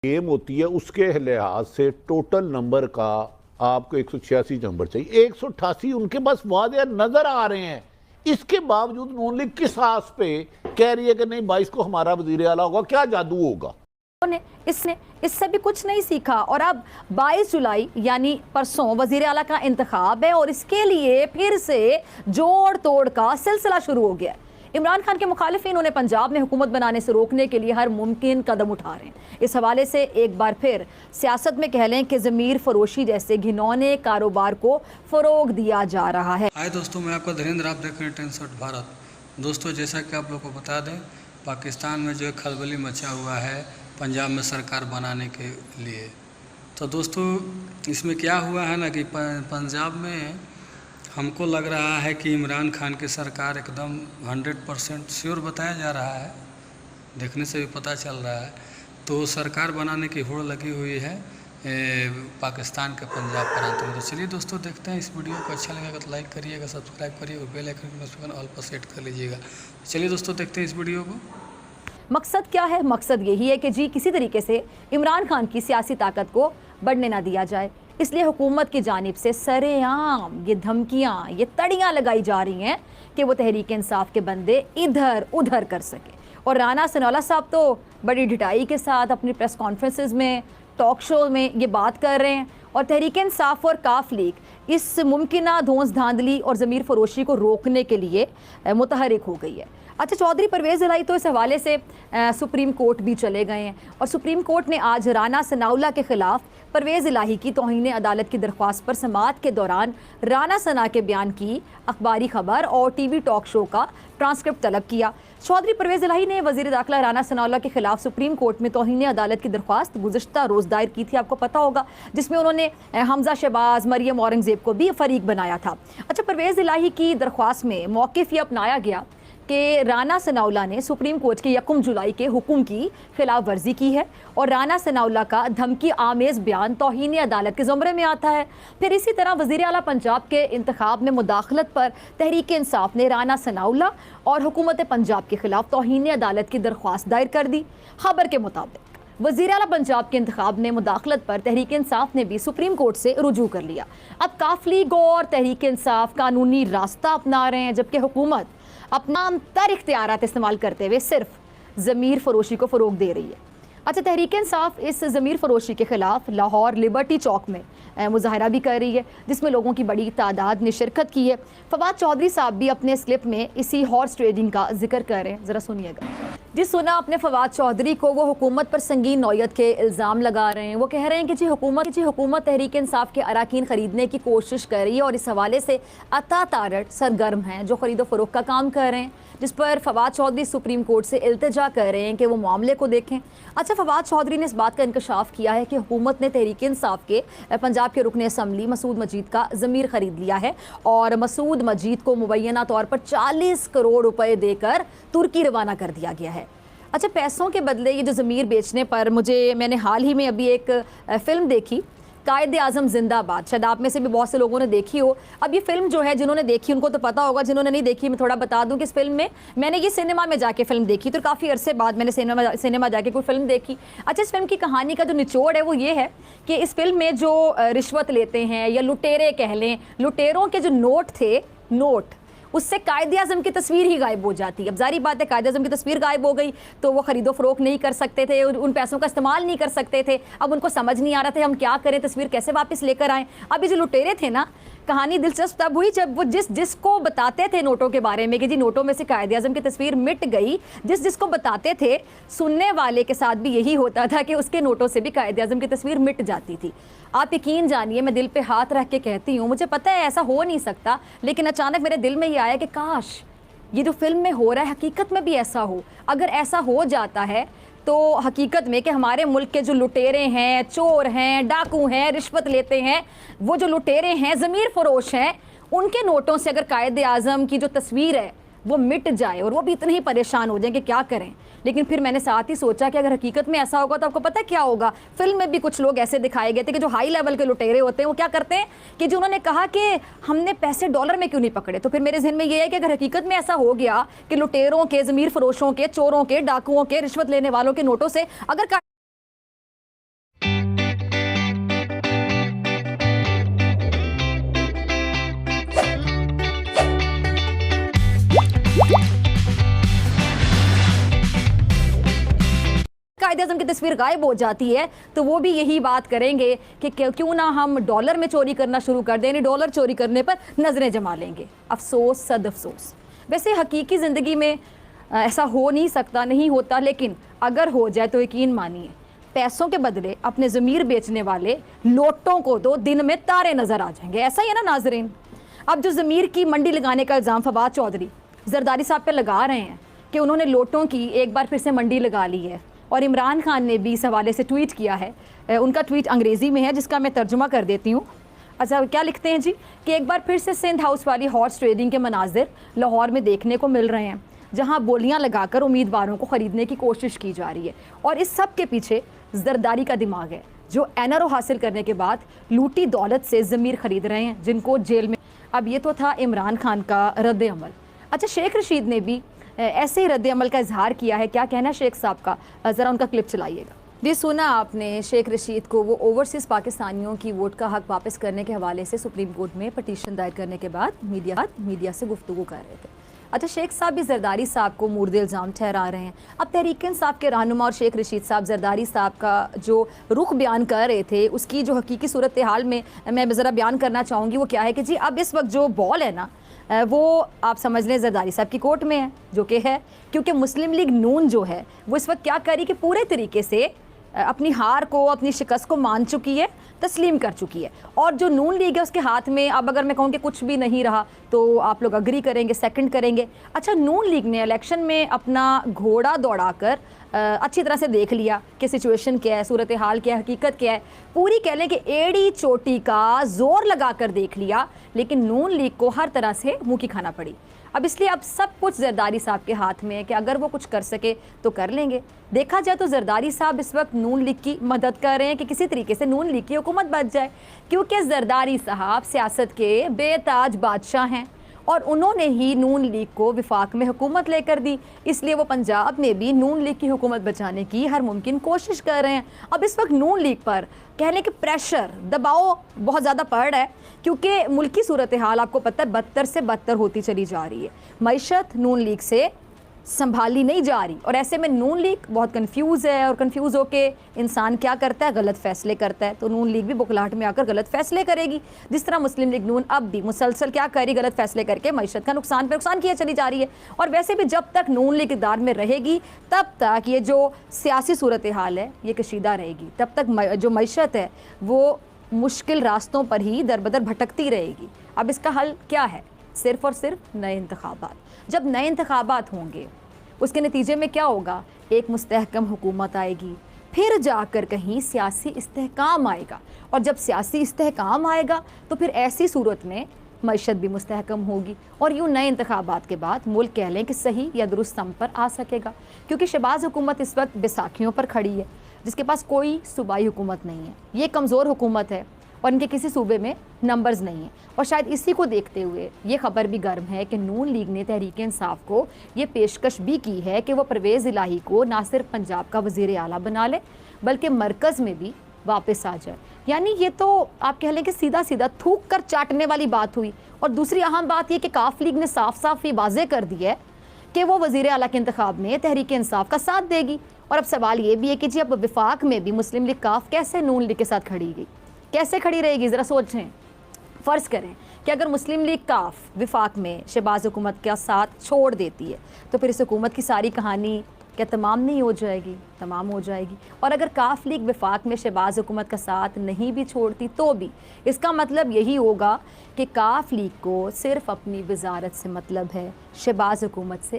Game होती है उसके लिहाज से टोटल नंबर का आपको 186 नंबर चाहिए, 188 उनके पास वादे नजर आ रहे हैं। इसके बावजूद नून लीग किस आस पे कह रही है कि नहीं 22 को हमारा वजीर आला होगा, क्या जादू होगा? इसने इससे भी कुछ नहीं सीखा और अब 22 जुलाई यानी परसों वजीर आला का इंतखाब है और इसके लिए फिर से जोड़ तोड़ का सिलसिला शुरू हो गया है। इमरान खान के मुखालिफिन उन्हें पंजाब में हुकूमत बनाने से रोकने के लिए हर मुमकिन कदम उठा रहे हैं। इस हवाले से एक बार फिर सियासत में कह लें कि ज़मीर फरोशी जैसे घिनौने कारोबार को फ़रोग दिया जा रहा है। हाय दोस्तों, मैं आपका धीरेन्द्र, आप देख रहे हैं 10 भारत। दोस्तों, जैसा कि आप लोग को बता दें, पाकिस्तान में जो खलबली मचा हुआ है पंजाब में सरकार बनाने के लिए, तो दोस्तों इसमें क्या हुआ है ना कि पंजाब में हमको लग रहा है कि इमरान खान की सरकार एकदम 100% श्योर बताया जा रहा है, देखने से भी पता चल रहा है। तो सरकार बनाने की होड़ लगी हुई है पाकिस्तान के पंजाब प्रांत में। तो चलिए दोस्तों देखते हैं इस वीडियो को। अच्छा लगेगा तो लाइक करिएगा, सब्सक्राइब करिएगा, बेल आइकन को नोटिफिकेशन ऑल पर सेट कर लीजिएगा। चलिए दोस्तों देखते हैं इस वीडियो को। मकसद क्या है? मकसद यही है कि जी किसी तरीके से इमरान खान की सियासी ताकत को बढ़ने ना दिया जाए। इसलिए हुकूमत की जानिब से सरेआम ये धमकियाँ, ये तड़ियाँ लगाई जा रही हैं कि वो तहरीक इंसाफ के बंदे इधर उधर कर सके। और राना सनाउल्लाह साहब तो बड़ी ढिठाई के साथ अपनी प्रेस कॉन्फ्रेंसेस में, टॉक शो में ये बात कर रहे हैं और तहरीक इंसाफ और काफ लीग इस मुमकिना धौंस धांधली और ज़मीर फरोशी को रोकने के लिए मुतहरिक हो गई है। अच्छा, चौधरी परवेज़ इलाही तो इस हवाले से सुप्रीम कोर्ट भी चले गए हैं और सुप्रीम कोर्ट ने आज राना सनाउल्लाह के ख़िलाफ़ परवेज़ इलाही की तौहीन अदालत की दरख्वास्त पर समाअत के दौरान राना सना के बयान की अखबारी खबर और टीवी टॉक शो का ट्रांसक्रिप्ट तलब किया। चौधरी परवेज़ इलाही ने वज़ीर दाखिला राना सनाउल्लाह के खिलाफ सुप्रीम कोर्ट में तौहीन अदालत की दरख्वास्त गुज़श्ता रोज़ दायर की थी, आपको पता होगा, जिसमें उन्होंने हमजा शहबाज, मरियम औरंगज़ेब को भी फरीक बनाया था। अच्छा, परवेज़ इलाही की दरख्वास्त में मौक़िफ़ ये अपनाया गया कि राना सनाउल्लाह ने सुप्रीम कोर्ट के 1 जुलाई के हुक्म की खिलाफ वर्जी की है और राना सनाउल्लाह का धमकी आमेज़ बयान तौहीन अदालत के ज़ुमरे में आता है। फिर इसी तरह वज़ीर आला पंजाब के इंतखाब में मुदाखलत पर तहरीक इंसाफ ने राना सनाउल्लाह और हुकूमत पंजाब के खिलाफ तौहीन अदालत की दरख्वास्त दायर कर दी। खबर के मुताबिक वज़ीर आला पंजाब के इंतखाब में मुदाखलत पर तहरीक इंसाफ ने भी सुप्रीम कोर्ट से रुजू कर लिया। अब काफ लीग और तहरीक इंसाफ कानूनी रास्ता अपना रहे हैं, जबकि हुकूमत अपना तर इख्तियारात इस्तेमाल करते हुए सिर्फ ज़मीर फरोशी को फ़रोग दे रही है। अच्छा, तहरीक इंसाफ इस ज़मीर फरोशी के ख़िलाफ़ लाहौर लिबर्टी चौक में मुज़ाहरा भी कर रही है, जिसमें लोगों की बड़ी तादाद ने शिरकत की है। फवाद चौधरी साहब भी अपने इस क्लिप में इसी हॉर्स ट्रेडिंग का जिक्र कर रहे हैं, ज़रा सुनिएगा। जी सुना आपने फवाद चौधरी को, वो हुकूमत पर संगीन नौयत के इल्ज़ाम लगा रहे हैं। वो कह रहे हैं कि जी हुकूमत तहरीक इंसाफ के अराकीन ख़रीदने की कोशिश कर रही है और इस हवाले से अता तारट सरगर्म हैं जो ख़रीदो फ़रोख्त का काम कर रहे हैं, जिस पर फवाद चौधरी सुप्रीम कोर्ट से इल्तिजा कर रहे हैं कि वो मामले को देखें। अच्छा, फवाद चौधरी ने इस बात का इंकशाफ किया है कि हुकूमत ने तहरीक इंसाफ के पंजाब के रुकन असम्बली मसूद मजीद का ज़मीर ख़रीद लिया है और मसूद मजीद को मुबैना तौर पर 40 करोड़ रुपए देकर तुर्की रवाना कर दिया गया है। अच्छा, पैसों के बदले ये जो ज़मीर बेचने पर मैंने हाल ही में अभी एक फ़िल्म देखी, कायदे आज़म जिंदाबाद, शायद आप में से भी बहुत से लोगों ने देखी हो। अब ये फिल्म जो है, जिन्होंने देखी उनको तो पता होगा, जिन्होंने नहीं देखी मैं थोड़ा बता दूं कि इस फिल्म में मैंने ये सिनेमा में जाके फिल्म देखी, तो काफ़ी अरसे बाद मैंने सिनेमा जाके कोई फिल्म देखी। अच्छा, इस फिल्म की कहानी का जो निचोड़ है वो ये है कि इस फिल्म में जो रिश्वत लेते हैं या लुटेरे कह लें, लुटेरों के जो नोट उससे कायदे आज़म की तस्वीर ही गायब हो जाती है। अब जारी बात है, कायदे आज़म की तस्वीर गायब हो गई तो वो खरीदो फरोख्त नहीं कर सकते थे, उन पैसों का इस्तेमाल नहीं कर सकते थे। अब उनको समझ नहीं आ रहा था हम क्या करें, तस्वीर कैसे वापस लेकर आएँ। अब ये जो लुटेरे थे ना, कहानी दिलचस्प तब हुई जब वो जिसको बताते थे नोटों के बारे में कि जी नोटों में से कायदे आज़म की तस्वीर मिट गई, जिसको बताते थे, सुनने वाले के साथ भी यही होता था कि उसके नोटों से भी कायदे आज़म की तस्वीर मिट जाती थी। आप यकीन जानिए, मैं दिल पे हाथ रख के कहती हूँ, मुझे पता है ऐसा हो नहीं सकता, लेकिन अचानक मेरे दिल में ये आया कि काश ये जो फिल्म में हो रहा है हकीकत में भी ऐसा हो। अगर ऐसा हो जाता है तो हकीकत में कि हमारे मुल्क के जो लुटेरे हैं, चोर हैं, डाकू हैं, रिश्वत लेते हैं, वो जो लुटेरे हैं, ज़मीर फरोश हैं, उनके नोटों से अगर कायदे आज़म की जो तस्वीर है वो मिट जाए और वो भी इतने ही परेशान हो जाएं कि क्या करें। लेकिन फिर मैंने साथ ही सोचा कि अगर हकीकत में ऐसा होगा तो आपको पता है क्या होगा। फिल्म में भी कुछ लोग ऐसे दिखाए गए थे कि जो हाई लेवल के लुटेरे होते हैं वो क्या करते हैं कि जो उन्होंने कहा कि हमने पैसे डॉलर में क्यों नहीं पकड़े। तो फिर मेरे जहन में ये है कि अगर हकीकत में ऐसा हो गया कि लुटेरों के, ज़मीर फरोशों के, चोरों के, डाकुओं के, रिश्वत लेने वालों के नोटों से अगर अज़म की तस्वीर गायब हो जाती है तो वो भी यही बात करेंगे कि क्यों ना हम डॉलर में चोरी करना शुरू कर दें, डॉलर चोरी करने पर नज़रें जमा लेंगे। अफसोस सद अफसोस। वैसे हकीकी ज़िंदगी में ऐसा हो नहीं सकता, नहीं होता, लेकिन अगर हो जाए तो यकीन मानिए पैसों के बदले अपने ज़मीर बेचने वाले लोटों को तो दिन में तारे नज़र आ जाएंगे। ऐसा ही है ना नाजरीन। अब जो ज़मीर की मंडी लगाने का इल्ज़ाम फवाद चौधरी जरदारी साहब पे लगा रहे हैं कि उन्होंने लोटों की एक बार फिर से मंडी लगा ली है, और इमरान खान ने भी इस हवाले से ट्वीट किया है। उनका ट्वीट अंग्रेज़ी में है जिसका मैं तर्जुमा कर देती हूँ। अच्छा, क्या लिखते हैं जी कि एक बार फिर से सिंध हाउस वाली हॉर्स ट्रेडिंग के मनाजिर लाहौर में देखने को मिल रहे हैं, जहाँ बोलियाँ लगाकर उम्मीदवारों को ख़रीदने की कोशिश की जा रही है, और इस सब के पीछे जरदारी का दिमाग है, जो एनआरओ हासिल करने के बाद लूटी दौलत से ज़मीर ख़रीद रहे हैं जिनको जेल में। अब ये तो था इमरान खान का रद्द अमल। अच्छा, शेख रशीद ने भी ऐसे ही रद्द अमल का इजहार किया है। क्या कहना है शेख साहब का, ज़रा उनका क्लिप चलाइएगा। जी, सुना आपने शेख रशीद को वो ओवरसीज़ पाकिस्तानियों की वोट का हक वापस करने के हवाले से सुप्रीम कोर्ट में पटिशन दायर करने के बाद मीडिया से गुफ्तगू कर रहे थे। अच्छा, शेख साहब भी जरदारी साहब को मुर्द इल्ज़ाम ठहरा रहे हैं। अब तहरीक इंसाफ के रहनुमा और शेख रशीद साहब जरदारी साहब का जो रुख बयान कर रहे थे उसकी जो हकीकी सूरत हाल में मैं ज़रा बयान करना चाहूँगी, वो क्या है कि जी अब इस वक्त जो बॉल है ना वो आप समझ लें जरदारी साहब की कोर्ट में है, जो कि है क्योंकि मुस्लिम लीग नून जो है वो इस वक्त क्या करी कि पूरे तरीके से अपनी हार को, अपनी शिकस्त को मान चुकी है, तस्लीम कर चुकी है। और जो नून लीग है उसके हाथ में अब अगर मैं कहूँ कि कुछ भी नहीं रहा तो आप लोग अग्री करेंगे, सेकंड करेंगे। अच्छा, नून लीग ने इलेक्शन में अपना घोड़ा दौड़ाकर अच्छी तरह से देख लिया कि सिचुएशन क्या है, सूरत हाल क्या है, हकीकत क्या है, पूरी कह लें कि एड़ी चोटी का जोर लगा कर देख लिया, लेकिन नून लीग को हर तरह से मुँह की खाना पड़ी। अब इसलिए अब सब कुछ जरदारी साहब के हाथ में है कि अगर वो कुछ कर सके तो कर लेंगे। देखा जाए तो जरदारी साहब इस वक्त नून लीग की मदद कर रहे हैं कि किसी तरीके से नून लीग की हुकूमत बच जाए, क्योंकि जरदारी साहब सियासत के बेताज बादशाह हैं और उन्होंने ही नून लीग को विफाक में हुकूमत लेकर दी, इसलिए वो पंजाब में भी नून लीग की हुकूमत बचाने की हर मुमकिन कोशिश कर रहे हैं। अब इस वक्त नून लीग पर कह लें कि प्रेशर, दबाव बहुत ज़्यादा पड़ रहा है, क्योंकि मुल्क की सूरत हाल आपको पता है बदतर से बदतर होती चली जा रही है। मईशत नून लीग से संभाली नहीं जा रही, और ऐसे में नून लीग बहुत कंफ्यूज है, और कंफ्यूज होके इंसान क्या करता है, गलत फैसले करता है। तो नून लीग भी बुखलाहट में आकर गलत फैसले करेगी, जिस तरह मुस्लिम लीग नून अब भी मुसलसल क्या करेगी, गलत फैसले करके मईशत का नुकसान पे नुकसान किया चली जा रही है। और वैसे भी जब तक नून लीग इक़्तिदार में रहेगी तब तक ये जो सियासी सूरत हाल है ये कशीदा रहेगी, तब तक जो मईशत है वो मुश्किल रास्तों पर ही दर बदर भटकती रहेगी। अब इसका हल क्या है? सिर्फ़ और सिर्फ नए इंतखाबात। जब नए इंतखाबात होंगे उसके नतीजे में क्या होगा, एक मुस्तहकम हुकूमत आएगी, फिर जाकर कहीं सियासी इस्तेहकाम आएगा, और जब सियासी इस्तेहकाम आएगा तो फिर ऐसी सूरत में मईशत भी मुस्तहकम होगी, और यूँ नए इंतखाबात के बाद मुल्क कह लें कि सही या दुरुस्त सम पर आ सकेगा। क्योंकि शहबाज हुकूमत इस वक्त बैसाखियों पर खड़ी है, जिसके पास कोई सूबाई हुकूमत नहीं है, ये कमज़ोर हुकूमत है और इनके किसी सूबे में नंबर्स नहीं हैं। और शायद इसी को देखते हुए ये खबर भी गर्म है कि नून लीग ने तहरीक इंसाफ को ये पेशकश भी की है कि वह परवेज़ इलाही को ना सिर्फ पंजाब का वज़ीर आला बना ले बल्कि मरकज़ में भी वापस आ जाए। यानी ये तो आप कह लें कि सीधा सीधा थूक कर चाटने वाली बात हुई। और दूसरी अहम बात यह कि काफ लीग ने साफ साफ ये वाज़े कर दिया है कि वो वज़ीर आला के इंतखाब में तहरीक इंसाफ का साथ देगी। और अब सवाल ये भी है कि जी अब विफाक में भी मुस्लिम लीग काफ कैसे नून लीग के साथ खड़ी गई, कैसे खड़ी रहेगी? ज़रा सोचें। फ़र्ज़ करें कि अगर मुस्लिम लीग काफ विफाक में शहबाज हुकूमत का साथ छोड़ देती है तो फिर इस हुकूमत की सारी कहानी क्या तमाम नहीं हो जाएगी? तमाम हो जाएगी। और अगर काफ लीग विफाक में शहबाज हुकूमत का साथ नहीं भी छोड़ती तो भी इसका मतलब यही होगा कि काफ लीग को सिर्फ अपनी वजारत से मतलब है, शहबाज हुकूमत से